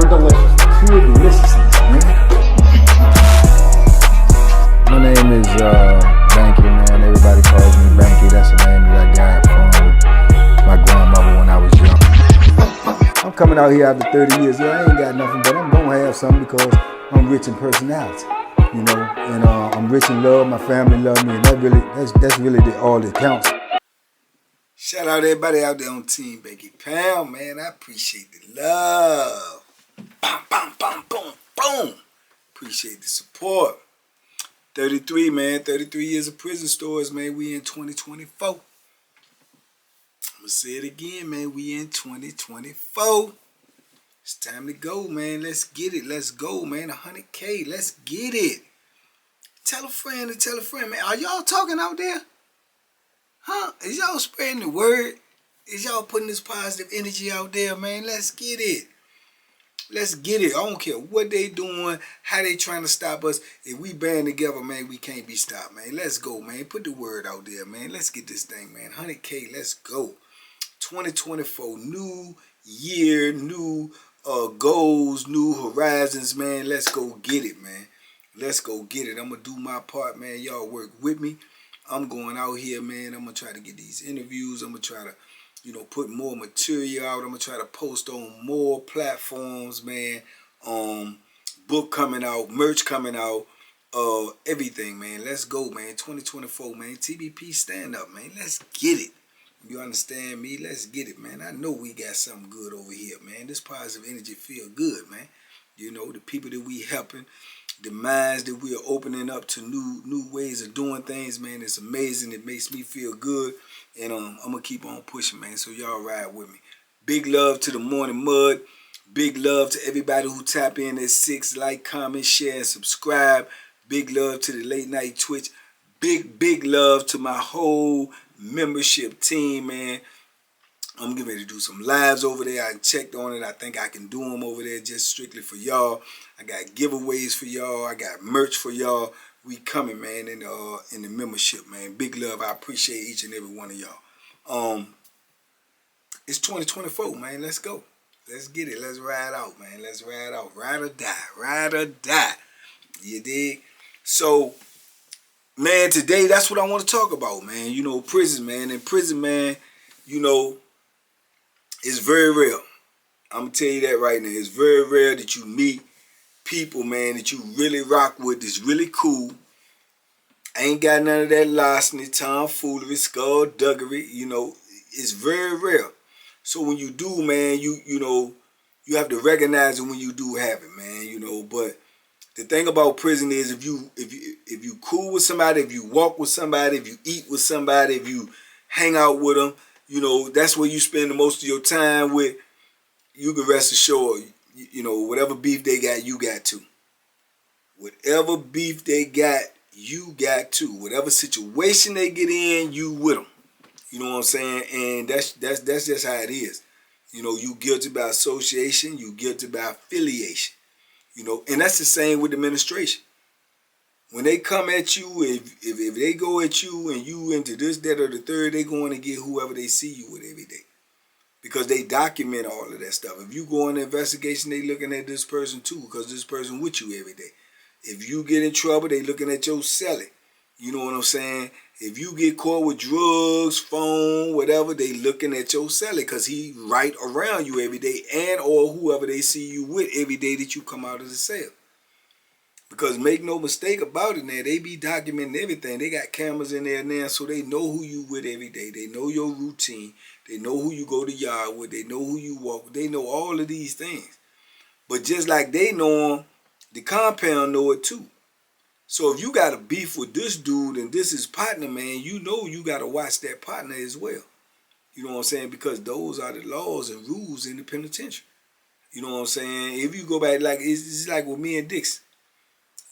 deliciousness. Pure deliciousness, man. My name is Banky, man. Everybody calls me Banky. That's the name that I got from my grandmother when I was young. I'm coming out here after 30 years. Yeah, I ain't got nothing, but I'm gonna have something because I'm rich in personality, you know, and I'm rich in love. My family love me, and that's really all that counts. Shout out everybody out there on Team Banky Pound, man. I appreciate the love. Bam, bam, bam, boom, boom. Appreciate the support. 33, man. 33 years of prison stories, man. We in 2024. I'm going to say it again, man. We in 2024. It's time to go, man. Let's get it. Let's go, man. 100K. Let's get it. Tell a friend to tell a friend, man. Are y'all talking out there? Huh? Is y'all spreading the word? Is y'all putting this positive energy out there, man? Let's get it. Let's get it. I don't care what they doing, how they trying to stop us. If we band together, man, we can't be stopped, man. Let's go, man. Put the word out there, man. Let's get this thing, man. 100K, let's go. 2024, new year, new goals, new horizons, man. Let's go get it, man. Let's go get it. I'm going to do my part, man. Y'all work with me. I'm going out here, man. I'm going to try to get these interviews. I'm going to try to, you know, put more material out. I'm going to try to post on more platforms, man. Book coming out, merch coming out, everything, man. Let's go, man. 2024, man. TBP stand up, man. Let's get it. You understand me? Let's get it, man. I know we got something good over here, man. This positive energy feel good, man. You know, the people that we helping, the minds that we are opening up to new ways of doing things, man. It's amazing. It makes me feel good. And I'm going to keep on pushing, man. So y'all ride with me. Big love to the Morning Mud. Big love to everybody who tap in at 6. Like, comment, share, and subscribe. Big love to the Late Night Twitch. Big love to my whole membership team, man. I'm getting ready to do some lives over there. I checked on it. I think I can do them over there just strictly for y'all. I got giveaways for y'all. I got merch for y'all. We coming, man, in the membership, man. Big love. I appreciate each and every one of y'all. It's 2024, man. Let's go. Let's get it. Let's ride out, man. Let's ride out. Ride or die. Ride or die. You dig? So, man, today that's what I want to talk about, man. You know, prison, man. And prison, man, you know, it's very real. I'm going to tell you that right now. It's very rare that you meet people, man, that you really rock with, that's really cool. Ain't got none of that larceny, tomfoolery, skullduggery. You know, it's very rare. So when you do, man, you know, you have to recognize it when you do have it, man. You know, but the thing about prison is if you cool with somebody, if you walk with somebody, if you eat with somebody, if you hang out with them, you know, that's where you spend the most of your time with. You can rest assured, you know, whatever beef they got, you got too. Whatever beef they got, you got too. Whatever situation they get in, you with them. You know what I'm saying? And that's just how it is. You know, you guilty by association, you guilty by affiliation. You know, and that's the same with administration. When they come at you, if they go at you and you into this, that, or the third, they going to get whoever they see you with every day. Because they document all of that stuff. If you go on the investigation, they looking at this person too, because this person with you every day. If you get in trouble, they looking at your celly. You know what I'm saying? If you get caught with drugs, phone, whatever, they looking at your celly because he right around you every day, and or whoever they see you with every day that you come out of the cell. Because make no mistake about it, man, they be documenting everything. They got cameras in there now, so they know who you with every day. They know your routine. They know who you go to yard with. They know who you walk with. They know all of these things. But just like they know them, the compound know it too. So if you got a beef with this dude and this is partner, man, you know you got to watch that partner as well. You know what I'm saying? Because those are the laws and rules in the penitentiary. You know what I'm saying? If you go back, like it's like with me and Dixon.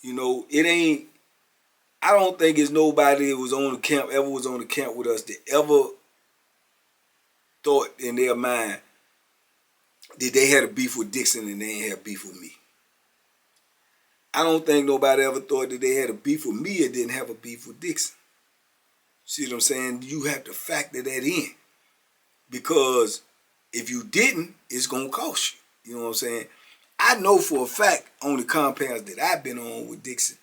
You know, it ain't, I don't think it's nobody that was on the camp, ever was on the camp with us that ever thought in their mind that they had a beef with Dixon and they ain't have beef with me. I don't think nobody ever thought that they had a beef with me and didn't have a beef with Dixon. See what I'm saying? You have to factor that in. Because if you didn't, it's going to cost you. You know what I'm saying? I know for a fact on the compounds that I've been on with Dixon,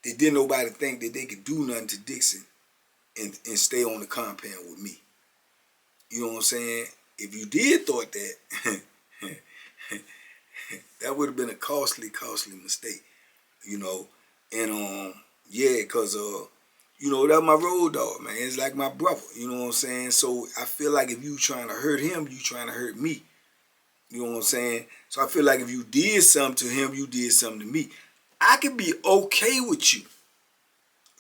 that didn't nobody think that they could do nothing to Dixon and stay on the compound with me. You know what I'm saying? If you did thought that, that would have been a costly mistake, you know. And yeah, cause you know, that's my road dog, man. It's like my brother, you know what I'm saying? So I feel like if you trying to hurt him, you trying to hurt me. You know what I'm saying? So I feel like if you did something to him, you did something to me. I could be okay with you,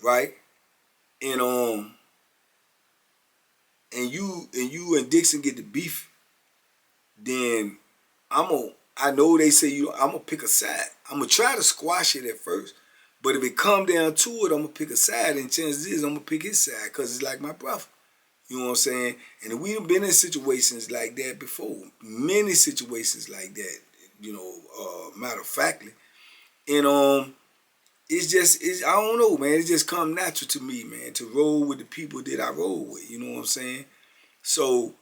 right? And you and Dixon get the beef, then I know they say I'm gonna pick a side. I'm gonna try to squash it at first, but if it come down to it, I'm gonna pick a side, and chances is I'm gonna pick his side because it's like my brother. You know what I'm saying? And we've been in situations like that before, many situations like that. You know, matter of factly, and it's I don't know, man. It just come natural to me, man, to roll with the people that I roll with. You know what I'm saying? So,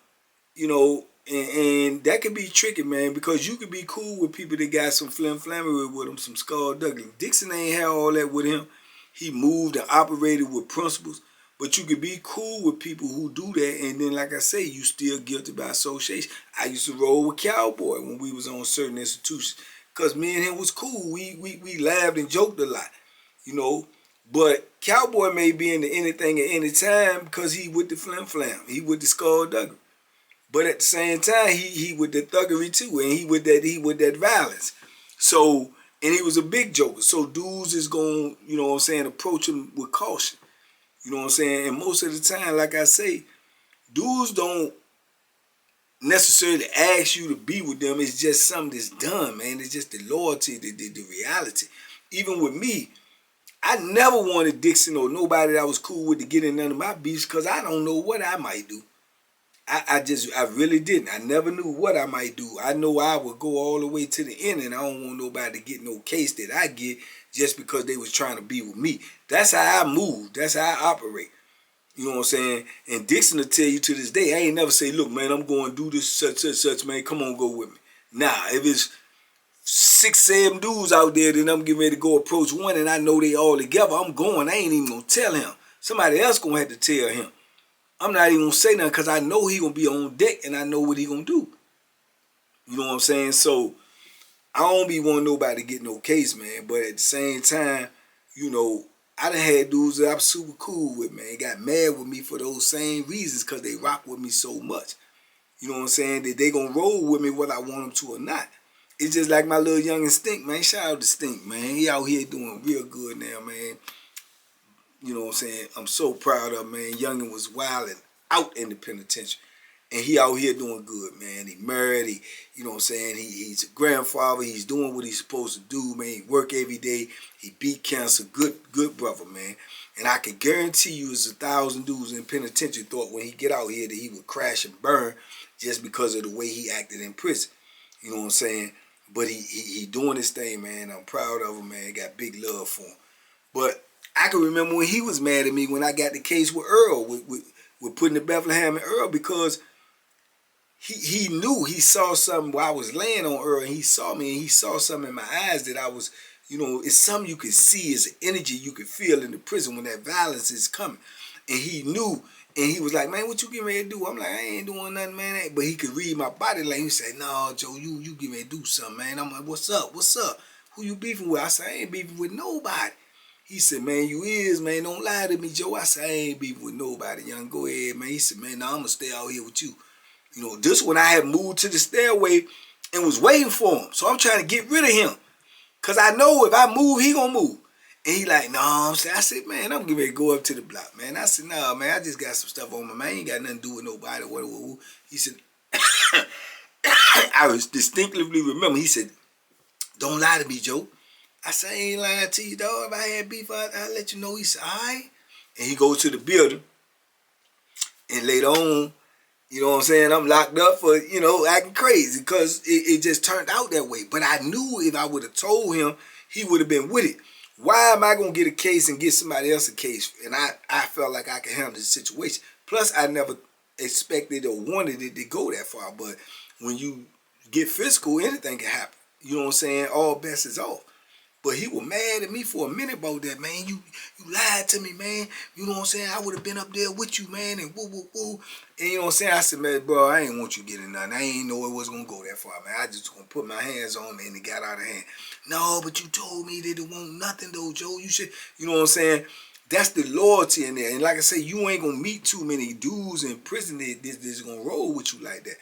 you know, and that can be tricky, man, because you could be cool with people that got some flammery with them, some skullduggery. Dixon ain't had all that with him. He moved and operated with principles. But you could be cool with people who do that, and then, like I say, you still guilty by association. I used to roll with Cowboy when we was on certain institutions, because me and him was cool. We laughed and joked a lot, you know. But Cowboy may be into anything at any time because he with the flam. He with the skullduggery. But at the same time, he with the thuggery too, and he with that violence. So, and he was a big joker. So dudes is gonna, you know what I'm saying, approach him with caution. You know what I'm saying? And most of the time, like I say, dudes don't necessarily ask you to be with them. It's just something that's done, man. It's just the loyalty, the reality. Even with me, I never wanted Dixon or nobody that I was cool with to get in none of my beefs because I don't know what I might do. I really didn't. I never knew what I might do. I know I would go all the way to the end, and I don't want nobody to get no case that I get just because they was trying to be with me. That's how I move. That's how I operate. You know what I'm saying? And Dixon will tell you to this day, I ain't never say, look, man, I'm going to do this, such, man. Come on, go with me. Nah, if it's 6, 7 dudes out there, then I'm getting ready to go approach one, and I know they all together, I'm going. I ain't even going to tell him. Somebody else going to have to tell him. I'm not even going to say nothing because I know he going to be on deck, and I know what he going to do. You know what I'm saying? So, I don't be wanting nobody to get no case, man. But at the same time, you know, I done had dudes that I'm super cool with, man. Got mad with me for those same reasons because they rock with me so much. You know what I'm saying? That they gonna roll with me whether I want them to or not. It's just like my little youngin' Stink, man. Shout out to Stink, man. He out here doing real good now, man. You know what I'm saying? I'm so proud of him, man. Youngin' was wildin' out in the penitentiary. And he out here doing good, man. He married, you know what I'm saying? He's a grandfather. He's doing what he's supposed to do, man. He work every day. He beat cancer. Good brother, man. And I can guarantee you there's 1,000 dudes in penitentiary thought when he get out here that he would crash and burn just because of the way he acted in prison. You know what I'm saying? But he doing his thing, man. I'm proud of him, man. Got big love for him. But I can remember when he was mad at me when I got the case with Earl, with putting the Bethlehem and Earl, because he knew, he saw something while I was laying on Earl, and he saw me, and he saw something in my eyes that I was, you know, it's something you could see, it's an energy you could feel in the prison when that violence is coming. And he knew, and he was like, man, what you getting ready to do? I'm like, I ain't doing nothing, man. But he could read my body language. He said, no, Joe, you getting ready to do something, man. I'm like, what's up? Who you beefing with? I said, I ain't beefing with nobody. He said, man, you is, man. Don't lie to me, Joe. I said, I ain't beefing with nobody, young. Go ahead, man. He said, man, no, I'm going to stay out here with you. You know, this when I had moved to the stairway and was waiting for him. So I'm trying to get rid of him. Because I know if I move, he going to move. And he like, no, I said, man, I'm getting ready to go up to the block, man. I said, no, man, I just got some stuff on my mind. I ain't got nothing to do with nobody. He said, I distinctly remember, he said, don't lie to me, Joe. I said, I ain't lying to you, dog. If I had beef, I'll let you know. He said, all right. And he goes to the building. And later on, you know what I'm saying, I'm locked up for, you know, acting crazy because it just turned out that way. But I knew if I would have told him, he would have been with it. Why am I going to get a case and get somebody else a case? And I felt like I could handle the situation. Plus, I never expected or wanted it to go that far. But when you get physical, anything can happen. You know what I'm saying? All bets is off. But he was mad at me for a minute about that, man. You lied to me, man. You know what I'm saying? I would have been up there with you, man, and woo, woo, woo. And you know what I'm saying? I said, man, bro, I ain't want you getting nothing. I ain't know it was going to go that far, man. I just going to put my hands on it, and it got out of hand. No, but you told me that it won't nothing, though, Joe. You should, you know what I'm saying? That's the loyalty in there. And like I say, you ain't going to meet too many dudes in prison that's going to roll with you like that.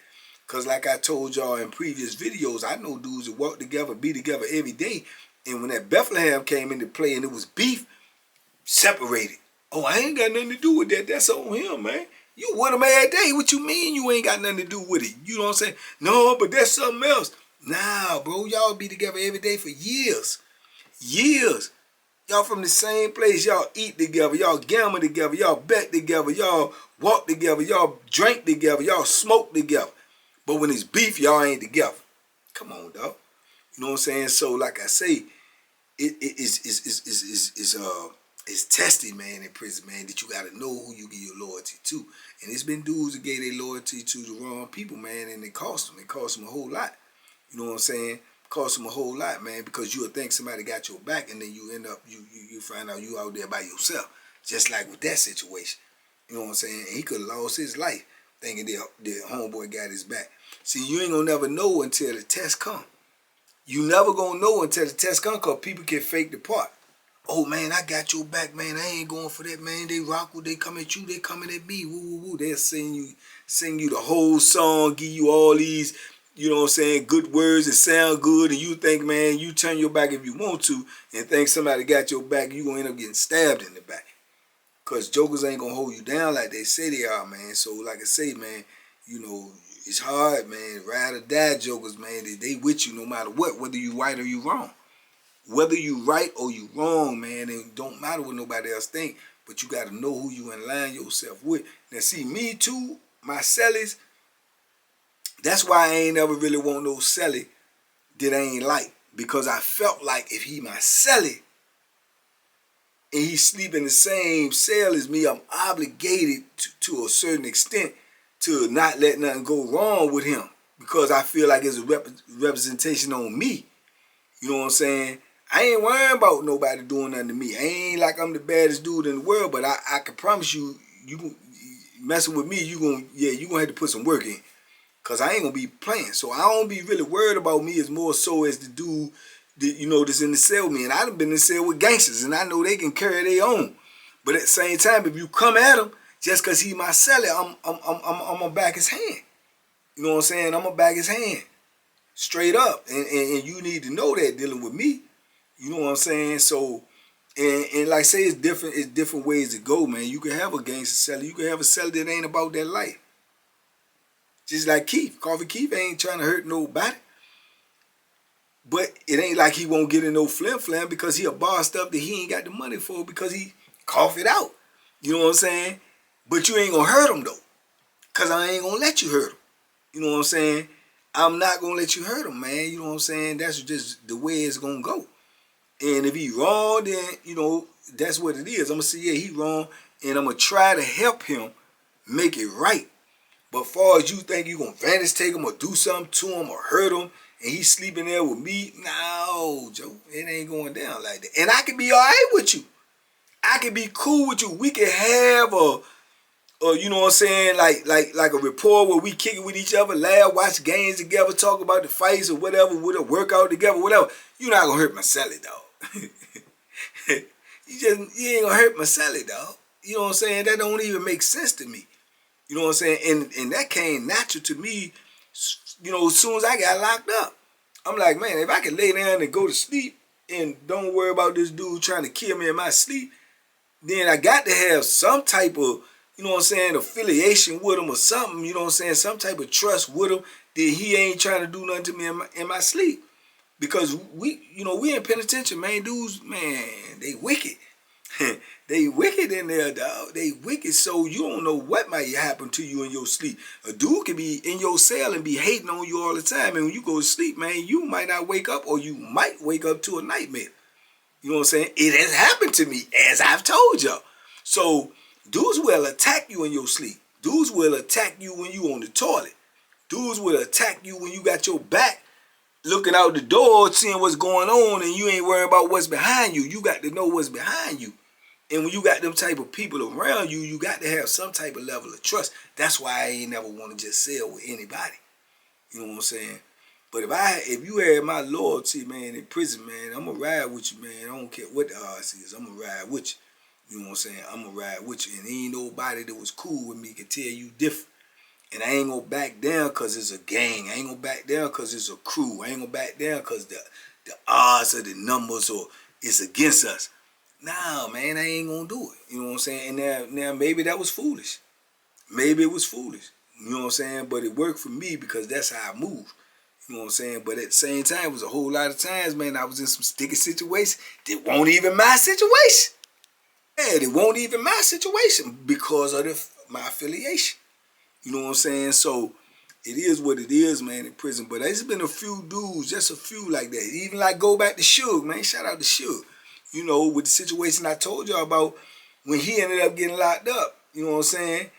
Because like I told y'all in previous videos, I know dudes that walk together, be together every day. And when that Bethlehem came into play and it was beef, separated. Oh, I ain't got nothing to do with that. That's on him, man. You with him every day. What you mean you ain't got nothing to do with it? You know what I'm saying? No, but that's something else. Nah, bro. Y'all be together every day for years. Years. Y'all from the same place. Y'all eat together. Y'all gamble together. Y'all bet together. Y'all walk together. Y'all drink together. Y'all smoke together. But when it's beef, y'all ain't together. Come on, dog. You know what I'm saying? So, like I say, it's testy, man, in prison, man, that you got to know who you give your loyalty to. And it's been dudes that gave their loyalty to the wrong people, man, and it cost them. It cost them a whole lot. You know what I'm saying? It cost them a whole lot, man, because you'll think somebody got your back, and then you end up, you find out you out there by yourself. Just like with that situation. You know what I'm saying? And he could have lost his life thinking the homeboy got his back. See, you ain't going to never know until the test come. You never gonna know until the test come, because people can fake the part. Oh, man, I got your back, man. I ain't going for that, man. They rock with, they come at you, they coming at me. Woo, woo, woo. They'll sing you the whole song, give you all these, you know what I'm saying, good words that sound good, and you think, man, you turn your back if you want to, and think somebody got your back, you gonna end up getting stabbed in the back. Because jokers ain't gonna hold you down like they say they are, man. So, like I say, man, you know, it's hard, man. Ride or die jokers, man. They with you no matter what, whether you right or you wrong. Whether you right or you wrong, man, it don't matter what nobody else think, but you got to know who you align yourself with. Now, see, me too, my cellies, that's why I ain't ever really want no celly that I ain't like, because I felt like if he my celly and he sleep in the same cell as me, I'm obligated to a certain extent to not let nothing go wrong with him, because I feel like it's a representation on me. You know what I'm saying? I ain't worrying about nobody doing nothing to me. I ain't like I'm the baddest dude in the world, but I can promise you, messing with me, you gonna have to put some work in, because I ain't gonna be playing. So I don't be really worried about me as more so as the dude that, you know, that's in the cell with me. And I've been in the cell with gangsters, and I know they can carry their own. But at the same time, if you come at him, just because he my celly, I'm gonna back his hand. You know what I'm saying? I'm gonna back his hand. Straight up. And you need to know that dealing with me. You know what I'm saying? So, and like I say, it's different ways to go, man. You can have a gangster celly. You can have a celly that ain't about that life. Just like Keith. Coffee Keith ain't trying to hurt nobody. But it ain't like he won't get in no flim-flam, because he a bossed up that he ain't got the money for, because he cough it out. You know what I'm saying? But you ain't gonna hurt him though, because I ain't gonna let you hurt him. You know what I'm saying? I'm not gonna let you hurt him, man. You know what I'm saying? That's just the way it's gonna go. And if he wrong, then, you know, that's what it is. I'm gonna say, yeah, he wrong, and I'm gonna try to help him make it right. But far as you think you gonna vantage take him or do something to him or hurt him, and he's sleeping there with me, no, Joe, it ain't going down like that. And I can be all right with you. I can be cool with you. We can have a you know what I'm saying, like a rapport where we kick it with each other, laugh, watch games together, talk about the fights or whatever, with a workout together, whatever. You're not gonna hurt my celly, dog. you ain't gonna hurt my celly, dog. You know what I'm saying? That don't even make sense to me. You know what I'm saying? And that came natural to me, you know, as soon as I got locked up. I'm like, man, if I can lay down and go to sleep and don't worry about this dude trying to kill me in my sleep, then I got to have some type of, you know what I'm saying, affiliation with him or something, you know what I'm saying, some type of trust with him that he ain't trying to do nothing to me in my sleep. Because we in penitentiary, man, dudes, man, they wicked. They wicked in there, dog. They wicked, so you don't know what might happen to you in your sleep. A dude can be in your cell and be hating on you all the time, and when you go to sleep, man, you might not wake up, or you might wake up to a nightmare. You know what I'm saying? It has happened to me, as I've told y'all. So dudes will attack you in your sleep. Dudes will attack you when you on the toilet. Dudes will attack you when you got your back looking out the door, seeing what's going on, and you ain't worrying about what's behind you. You got to know what's behind you. And when you got them type of people around you, you got to have some type of level of trust. That's why I ain't never want to just sell with anybody. You know what I'm saying? But if you had my loyalty, man, in prison, man, I'm going to ride with you, man. I don't care what the odds is. I'm going to ride with you. You know what I'm saying? I'm going to ride with you. And ain't nobody that was cool with me can tell you different. And I ain't going to back down because it's a gang. I ain't going to back down because it's a crew. I ain't going to back down because the odds or the numbers or it's against us. Nah, man, I ain't going to do it. You know what I'm saying? And now maybe that was foolish. Maybe it was foolish. You know what I'm saying? But it worked for me because that's how I move. You know what I'm saying? But at the same time, it was a whole lot of times, man, I was in some sticky situations that won't even my situation. Yeah, it won't even my situation because of my affiliation. You know what I'm saying? So it is what it is, man, in prison. But there's been a few dudes, just a few like that. Even like go back to Suge, man. Shout out to Suge. You know, with the situation I told y'all about when he ended up getting locked up. You know what I'm saying?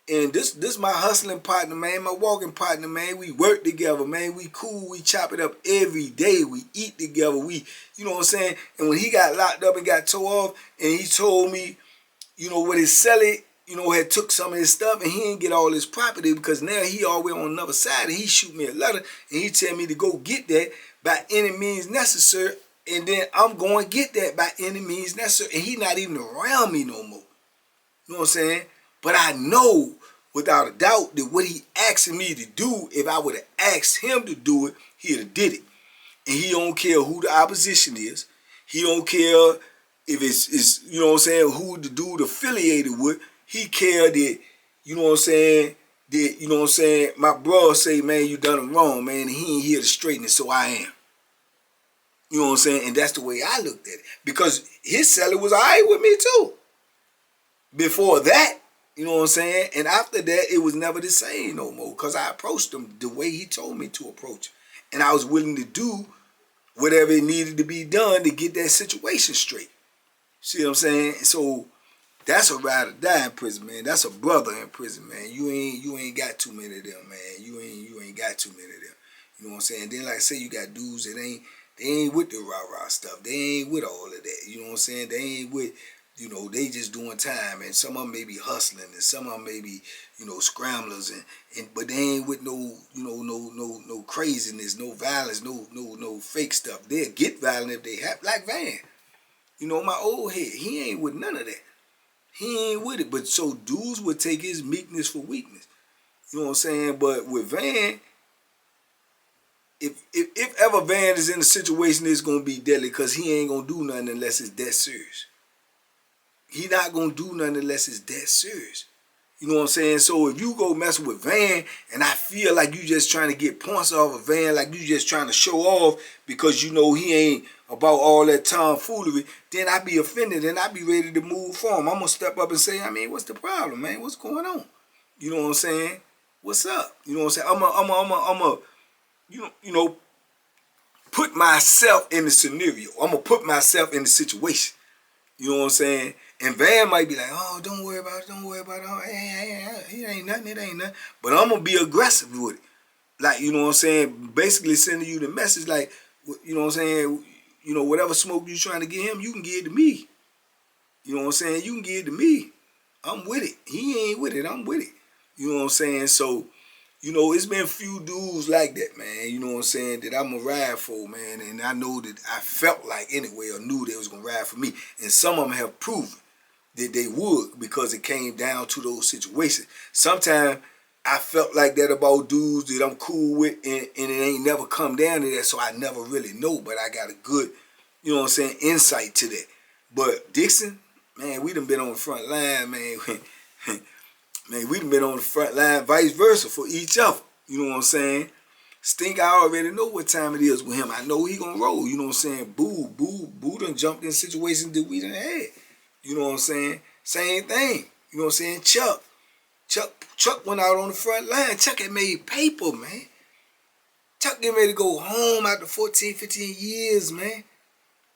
And this my hustling partner, man, my walking partner, man. We work together, man. We cool. We chop it up every day. We eat together. You know what I'm saying? And when he got locked up and got tore off, and he told me, you know, what his cellie, you know, had took some of his stuff, and he didn't get all his property because now he all the way on another side, and he shoot me a letter, and he tell me to go get that by any means necessary, and then I'm going to get that by any means necessary, and he not even around me no more. You know what I'm saying? But I know without a doubt that what he asking me to do, if I would have asked him to do it, he'd have did it. And he don't care who the opposition is. He don't care if it's you know what I'm saying, who the dude affiliated with. He care that, you know what I'm saying, that, you know what I'm saying, my bro say, man, you done him wrong, man, and he ain't here to straighten it, so I am. You know what I'm saying? And that's the way I looked at it. Because his seller was all right with me too. Before that, you know what I'm saying? And after that, it was never the same no more. Because I approached him the way he told me to approach him. And I was willing to do whatever it needed to be done to get that situation straight. See what I'm saying? So that's a ride or die in prison, man. That's a brother in prison, man. You ain't got too many of them, man. You ain't got too many of them. You know what I'm saying? Then like I say, you got dudes that they ain't with the rah-rah stuff. They ain't with all of that. You know what I'm saying? They ain't with, you know, they just doing time, and some of them may be hustling, and some of them may be, you know, scramblers, but they ain't with no, you know, no craziness, no violence, no fake stuff. They'll get violent if they have, like Van. You know, my old head, he ain't with none of that. He ain't with it. But so dudes would take his meekness for weakness. You know what I'm saying? But with Van, if ever Van is in a situation, it's gonna be deadly because he ain't gonna do nothing unless it's that serious. He not gonna do nothing unless it's that serious. You know what I'm saying? So if you go mess with Van and I feel like you just trying to get points off of Van, like you just trying to show off because you know he ain't about all that tomfoolery, then I be offended and I be ready to move for him. I'm gonna step up and say, I mean, what's the problem, man? What's going on? You know what I'm saying? What's up? You know what I'm saying? I'm a you know, put myself in the scenario. I'm gonna put myself in the situation. You know what I'm saying? And Van might be like, oh, don't worry about it. Oh, it ain't nothing. But I'm going to be aggressive with it. Like, you know what I'm saying? Basically sending you the message like, you know what I'm saying? You know, whatever smoke you trying to get him, you can give it to me. You know what I'm saying? You can give it to me. I'm with it. He ain't with it. I'm with it. You know what I'm saying? So, you know, it's been a few dudes like that, man. You know what I'm saying? That I'm going to ride for, man. And I know that I felt like anyway or knew they was going to ride for me. And some of them have proven that they would because it came down to those situations. Sometimes I felt like that about dudes that I'm cool with and it ain't never come down to that, so I never really know. But I got a good, you know what I'm saying, insight to that. But Dixon, man, we done been on the front line, man. Man, we done been on the front line, vice versa, for each other. You know what I'm saying? Stink, I already know what time it is with him. I know he gonna roll. You know what I'm saying? Boo done jumped in situations that we done had. You know what I'm saying? Same thing. You know what I'm saying? Chuck went out on the front line. Chuck had made paper, man. Chuck getting ready to go home after 14, 15 years, man.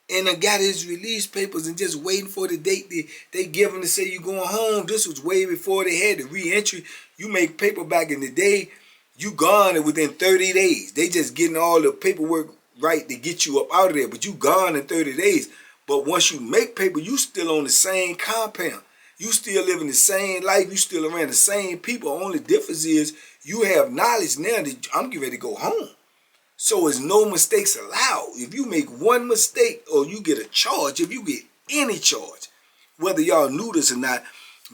And got his release papers and just waiting for the date they give him to say you going home. This was way before they had the re-entry. You make paper back in the day. You gone within 30 days. They just getting all the paperwork right to get you up out of there, but you gone in 30 days. But once you make paper, you still on the same compound. You still living the same life. You still around the same people. Only difference is you have knowledge now that I'm getting ready to go home. So it's no mistakes allowed. If you make one mistake or you get a charge, if you get any charge, whether y'all knew this or not,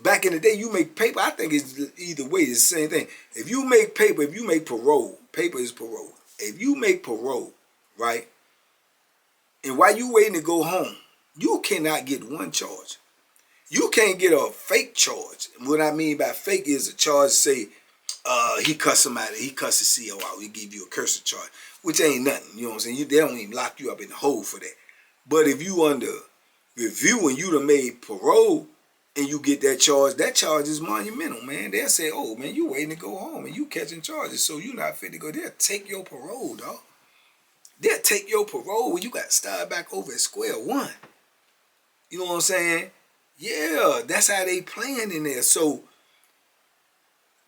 back in the day, you make paper. I think it's either way, it's the same thing. If you make paper, if you make parole, paper is parole. If you make parole, right, and while you waiting to go home, you cannot get one charge. You can't get a fake charge. What I mean by fake is a charge, say, he cussed somebody, he cussed the CO out, he give you a cursing charge, which ain't nothing, you know what I'm saying? They don't even lock you up in the hole for that. But if you under review and you done made parole and you get that charge is monumental, man. They'll say, oh, man, you waiting to go home and you catching charges, so you not fit to go. They'll take your parole, dog. They'll take your parole when you got to start back over at square one. You know what I'm saying? Yeah, that's how they playing in there. So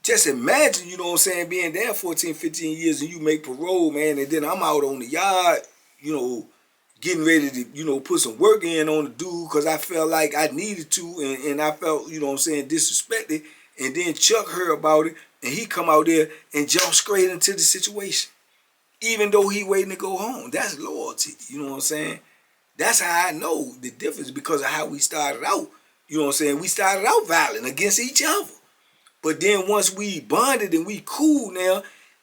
just imagine, you know what I'm saying, being there 14, 15 years and you make parole, man, and then I'm out on the yard, you know, getting ready to, you know, put some work in on the dude because I felt like I needed to, and I felt, you know what I'm saying, disrespected. And then Chuck heard about it, and he come out there and jump straight into the situation, even though he waiting to go home. That's loyalty, you know what I'm saying? That's how I know the difference, because of how we started out. You know what I'm saying? We started out violent against each other. But then once we bonded and we cool now,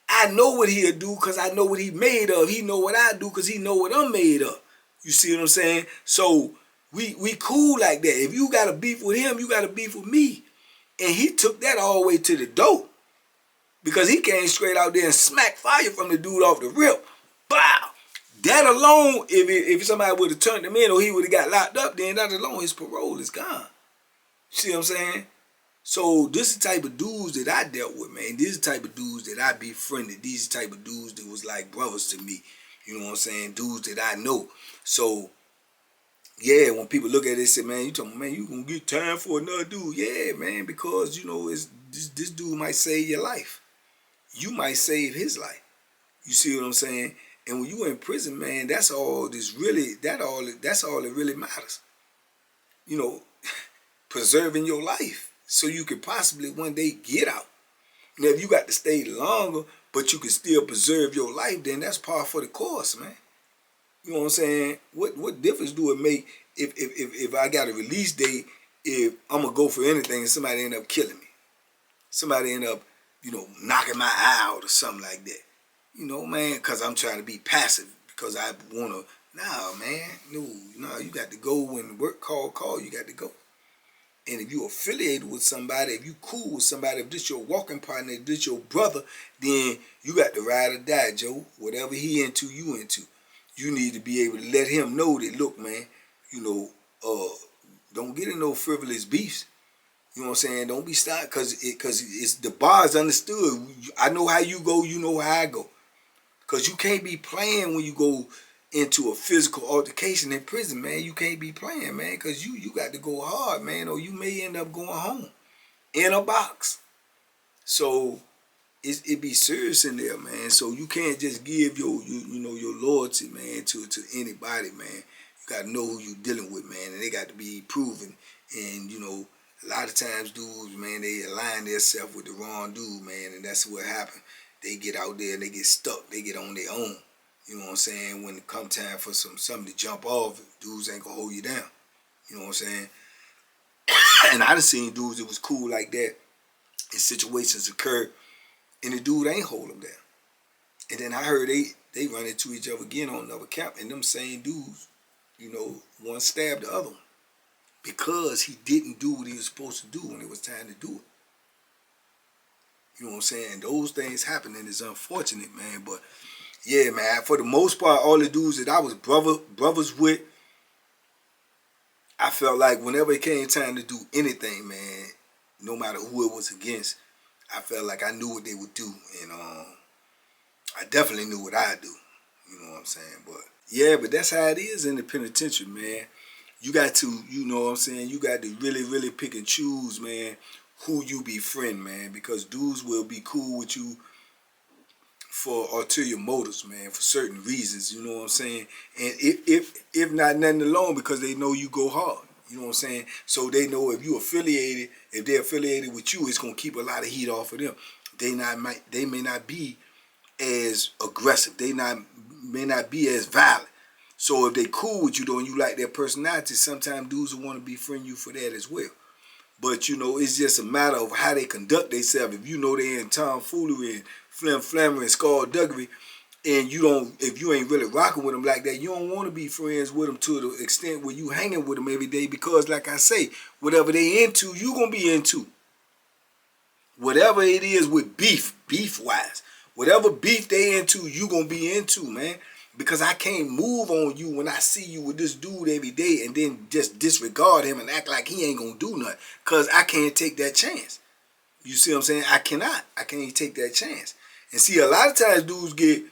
I know what he'll do because I know what he made of. He know what I do because he know what I'm made of. You see what I'm saying? So we cool like that. If you got a beef with him, you got a beef with me. And he took that all the way to the door, because he came straight out there and smacked fire from the dude off the rip. Bow! That alone, if somebody would have turned him in or he would have got locked up, then that alone, his parole is gone. See what I'm saying? So this is the type of dudes that I dealt with, man. These are the type of dudes that I befriended. These are the type of dudes that was like brothers to me. You know what I'm saying? Dudes that I know. So, yeah, when people look at it and say, man, you talking, man, you gonna get time for another dude. Yeah, man, because, you know, this dude might save your life. You might save his life. You see what I'm saying? And when you in prison, man, that's all that really matters. You know, preserving your life so you could possibly one day get out. Now, if you got to stay longer, but you can still preserve your life, then that's par for the course, man. You know what I'm saying? What difference do it make if I got a release date, if I'm going to go for anything and somebody end up killing me? Somebody end up, you know, knocking my eye out or something like that. You know, man, because I'm trying to be passive, because I want to, nah, man, no, you got to go when the work call, you got to go. And if you affiliated with somebody, if you cool with somebody, if this your walking partner, if this your brother, then you got to ride or die, Joe. Whatever he into, you into. You need to be able to let him know that, look, man, you know, don't get in no frivolous beefs. You know what I'm saying? Don't be stopped, because it's the bar's understood. I know how you go, you know how I go. Because you can't be playing when you go into a physical altercation in prison, man. You can't be playing, man, because you got to go hard, man, or you may end up going home in a box. So it be serious in there, man. So you can't just give your loyalty, man, to anybody, man. You got to know who you're dealing with, man, and they got to be proven. And, you know, a lot of times dudes, man, they align themselves with the wrong dude, man, and that's what happened. They get out there and they get stuck. They get on their own. You know what I'm saying? When it come time for something to jump off, dudes ain't gonna hold you down. You know what I'm saying? And I done seen dudes that was cool like that, and situations occurred, and the dude ain't hold them down. And then I heard they run into each other again on another camp, and them same dudes, you know, one stabbed the other one because he didn't do what he was supposed to do when it was time to do it. You know what I'm saying? Those things happen, and it's unfortunate, man. But yeah, man, for the most part, all the dudes that I was brothers with, I felt like whenever it came time to do anything, man, no matter who it was against, I felt like I knew what they would do. And I definitely knew what I'd do. You know what I'm saying? But yeah, but that's how it is in the penitentiary, man. You got to, you know what I'm saying, you got to really, really pick and choose, man, who you befriend, man, because dudes will be cool with you for ulterior motives, man, for certain reasons, you know what I'm saying? And if not nothing alone, because they know you go hard, you know what I'm saying? So they know if they're affiliated with you, it's gonna keep a lot of heat off of them. They may not be as aggressive. They may not be as violent. So if they cool with you though and you like their personality, sometimes dudes will want to befriend you for that as well. But you know, it's just a matter of how they conduct themselves. If you know they're in tomfoolery and flim-flammery and skullduggery, and if you ain't really rocking with them like that, you don't want to be friends with them to the extent where you hanging with them every day, because like I say, whatever they into, you gonna be into. Whatever it is with beef-wise, whatever beef they into, you gonna be into, man. Because I can't move on you when I see you with this dude every day and then just disregard him and act like he ain't gonna do nothing. Because I can't take that chance. You see what I'm saying? I cannot. I can't take that chance. And see, a lot of times dudes get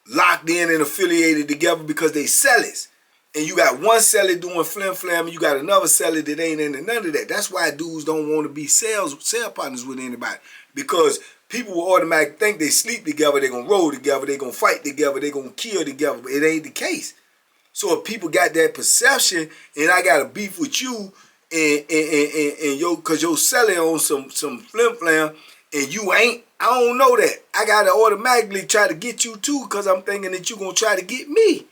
locked in and affiliated together because they sellers. And you got one seller doing flim-flam and you got another seller that ain't into none of that. That's why dudes don't want to be sale partners with anybody. Because people will automatically think they sleep together, they're going to roll together, they're going to fight together, they're going to kill together. But it ain't the case. So if people got that perception and I got a beef with you and yo, because you're selling on some flim-flam and you ain't, I don't know that. I got to automatically try to get you too because I'm thinking that you're going to try to get me.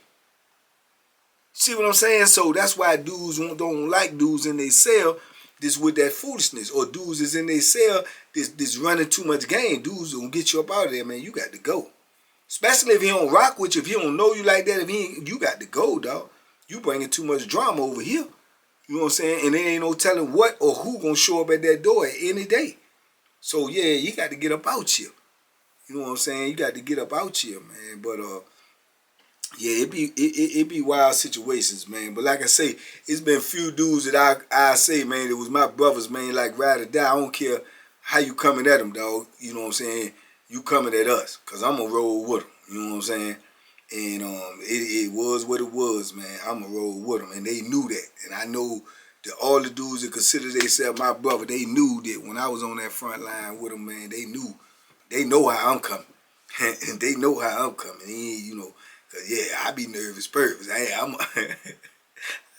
See what I'm saying? So that's why dudes don't like dudes in their cell this with that foolishness, or dudes is in their cell this running too much game. Dudes gonna get you up out of there, man. You got to go. Especially if he don't rock with you, if he don't know you like that, you got to go, dog. You bringing too much drama over here. You know what I'm saying? And there ain't no telling what or who gonna show up at that door at any day. So yeah, you got to get up out here. You know what I'm saying? You got to get up out here, man. But yeah, it be wild situations, man. But like I say, it's been few dudes that I say, man, it was my brothers, man, like ride or die. I don't care how you coming at them, dog. You know what I'm saying? You coming at us, cause I'm gonna roll with them. You know what I'm saying? And it was what it was, man. I'm gonna roll with them, and they knew that. And I know that all the dudes that consider themselves my brother, they knew that when I was on that front line with them, man. They know how I'm coming, and they know how I'm coming. And, you know. Cause yeah, I be nervous purpose. I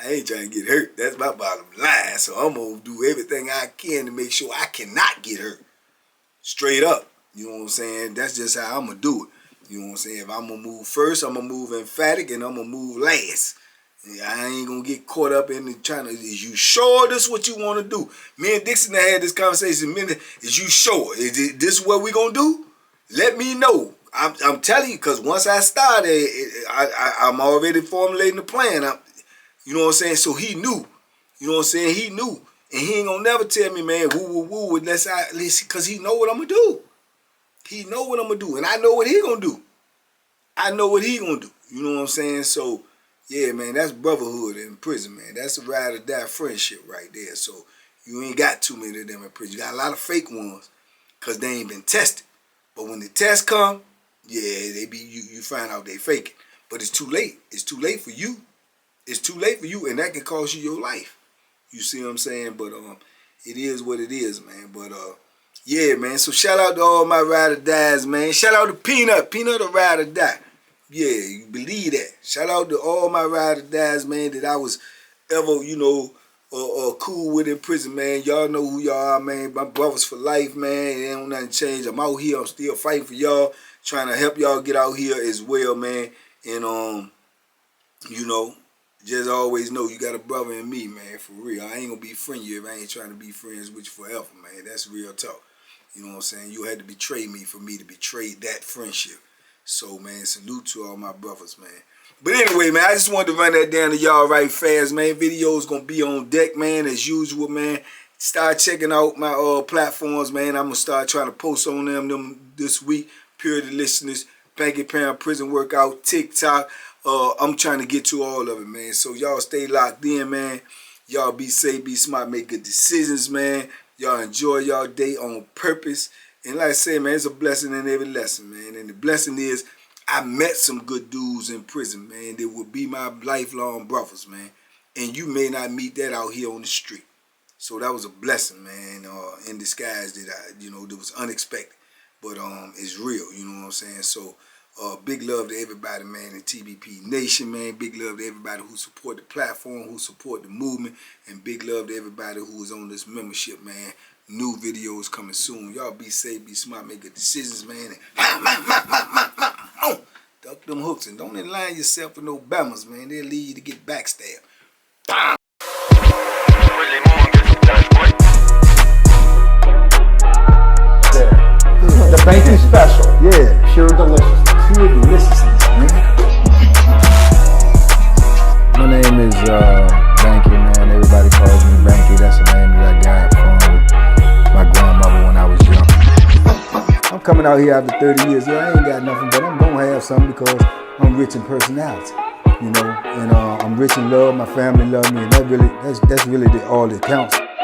ain't trying to get hurt. That's my bottom line. So I'm gonna do everything I can to make sure I cannot get hurt. Straight up. You know what I'm saying? That's just how I'm gonna do it. You know what I'm saying? If I'm gonna move first, I'm gonna move emphatic, and I'm gonna move last. I ain't gonna get caught up in trying to, is you sure this is what you wanna do? Me and Dixon had this conversation a minute. Is you sure? Is this what we gonna do? Let me know. I'm telling you, because once I started, I'm already formulating the plan. You know what I'm saying? So he knew. You know what I'm saying? He knew. And he ain't going to never tell me, man, woo, unless because he know what I'm going to do. He know what I'm going to do. And I know what he going to do. I know what he going to do. You know what I'm saying? So, yeah, man, that's brotherhood in prison, man. That's a ride or die friendship right there. So, you ain't got too many of them in prison. You got a lot of fake ones because they ain't been tested. But when the test come, yeah, you find out they faking. But it's too late. It's too late for you. It's too late for you, and that can cost you your life. You see what I'm saying? But it is what it is, man. But yeah, man. So shout out to all my ride or dies, man. Shout out to Peanut a ride or die. Yeah, you believe that. Shout out to all my ride or dies, man, that I was ever, you know, cool with in prison, man. Y'all know who y'all are, man. My brothers for life, man. It ain't nothing change. I'm out here. I'm still fighting for y'all. Trying to help y'all get out here as well, man. And you know, just always know you got a brother in me, man, for real. I ain't gonna be friend you if I ain't trying to be friends with you forever, man. That's real talk. You know what I'm saying? You had to betray me for me to betray that friendship. So, man, salute to all my brothers, man. But anyway, man, I just wanted to run that down to y'all right fast, man. Videos gonna be on deck, man, as usual, man. Start checking out my platforms, man. I'm gonna start trying to post on them this week. Purity listeners, Banky Pound, Prison Workout, TikTok. I'm trying to get to all of it, man. So y'all stay locked in, man. Y'all be safe, be smart, make good decisions, man. Y'all enjoy y'all day on purpose. And like I say, man, it's a blessing in every lesson, man. And the blessing is I met some good dudes in prison, man. They would be my lifelong brothers, man. And you may not meet that out here on the street. So that was a blessing, man, in disguise that that was unexpected. but it's real, you know what I'm saying? So big love to everybody, man, in TBP Nation, man. Big love to everybody who support the platform, who support the movement, and big love to everybody who is on this membership, man. New videos coming soon. Y'all be safe, be smart, make good decisions, man. And duck them hooks and don't align yourself with no bammers, man. They'll lead you to get backstabbed. The Banky special. Yeah. Pure deliciousness. Pure deliciousness, man. My name is Banky, man. Everybody calls me Banky. That's the name that I got from my grandmother when I was young. I'm coming out here after 30 years. Yeah, I ain't got nothing, but I'm gonna have something because I'm rich in personality, you know, and I'm rich in love. My family love me, and that's really all that counts.